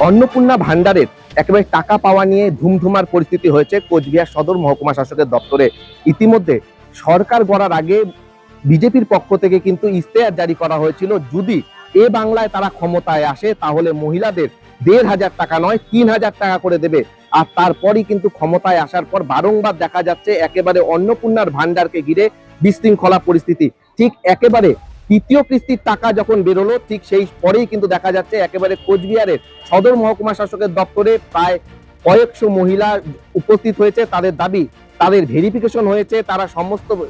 অন্নপূর্ণা ভান্ডারের একেবারে টাকা পাওয়া নিয়ে ধুমধুমার পরিস্থিতি হয়েছে কোচবিহার সদর মহকুমা শাসকের দপ্তরে। ইতিমধ্যে সরকার গড়ার আগে বিজেপির পক্ষ থেকে কিন্তু ইশতেহার জারি করা হয়েছিল, যদি এ বাংলায় তারা ক্ষমতায় আসে তাহলে মহিলাদের ১,৫০০ টাকা নয় ৩,০০০ টাকা করে দেবে। আর তারপরই কিন্তু ক্ষমতায় আসার পর বারংবার দেখা যাচ্ছে একেবারে অন্নপূর্ণার ভান্ডারকে ঘিরে বিশৃঙ্খলা পরিস্থিতি। ঠিক একেবারে তৃতীয় কিস্তির টাকা যখন বেরোলো, ঠিক সেই পরেই কিন্তু দেখা যাচ্ছে একেবারে কোচবিহারের সদর মহকুমা শাসকের দপ্তরে প্রায় কয়েকশো মহিলা উপস্থিত হয়েছে। তাদের দাবি, তাদের ভেরিফিকেশন হয়েছে, তারা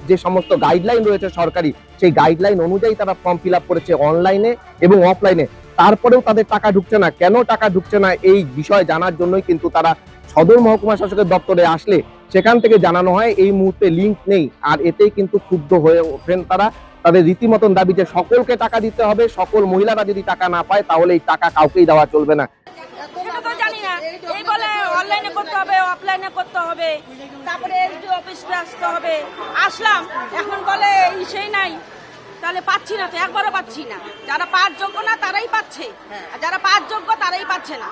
যে সমস্ত গাইডলাইন রয়েছে সরকারি, সেই গাইডলাইন অনুযায়ী তারা ফর্ম ফিল আপ করেছে অনলাইনে এবং অফলাইনে। তারপরেও তাদের টাকা ঢুকছে না। কেন টাকা ঢুকছে না এই বিষয় জানার জন্যই কিন্তু তারা সদর মহকুমা শাসকের দপ্তরে আসলে সেখান থেকে জানানো হয় এই মুহূর্তে লিঙ্ক নেই। আর এতেই কিন্তু ক্ষুব্ধ হয়ে ওঠেন তারা। তাদের রীতিমতন দাবি যে সকলকে টাকা দিতে হবে, সকল মহিলারা যদি টাকা না পায় তাহলে এই টাকা কাউকেই দেওয়া চলবে না। অনলাইনে করতে হবে, অফলাইনে করতে হবে, তারপরে এসডিও অফিসে আসতে হবে। আসলাম, এখন বলে ইসেই নাই, তাহলে পাচ্ছি না তো, একবারও পাচ্ছি না। যারা পাওয়ার যোগ্য না তারাই পাচ্ছে, আর যারা পাওয়ার যোগ্য তারাই পাচ্ছে না।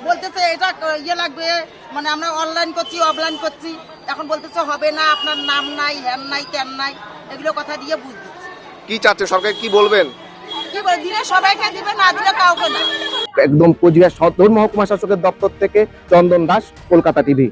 বলতেছে এটা ইয়ে লাগবে, মানে আমরা অনলাইন করছি অফলাইন করছি, এখন বলতেছে হবে না, আপনার নাম নাই, হ্যান নাই, ত্যান নাই, এগুলো কথা দিয়ে বুঝ দিচ্ছে। কি চাচ্ছে সরকার, কি বলবেন? কি বলে দিলে সবাইকে দিবে, না দিলে কাউকে না। একদম কোচবিহার সদর মহকুমা শাসকের দপ্তর থেকে চন্দন দাস, কলকাতা টিভি।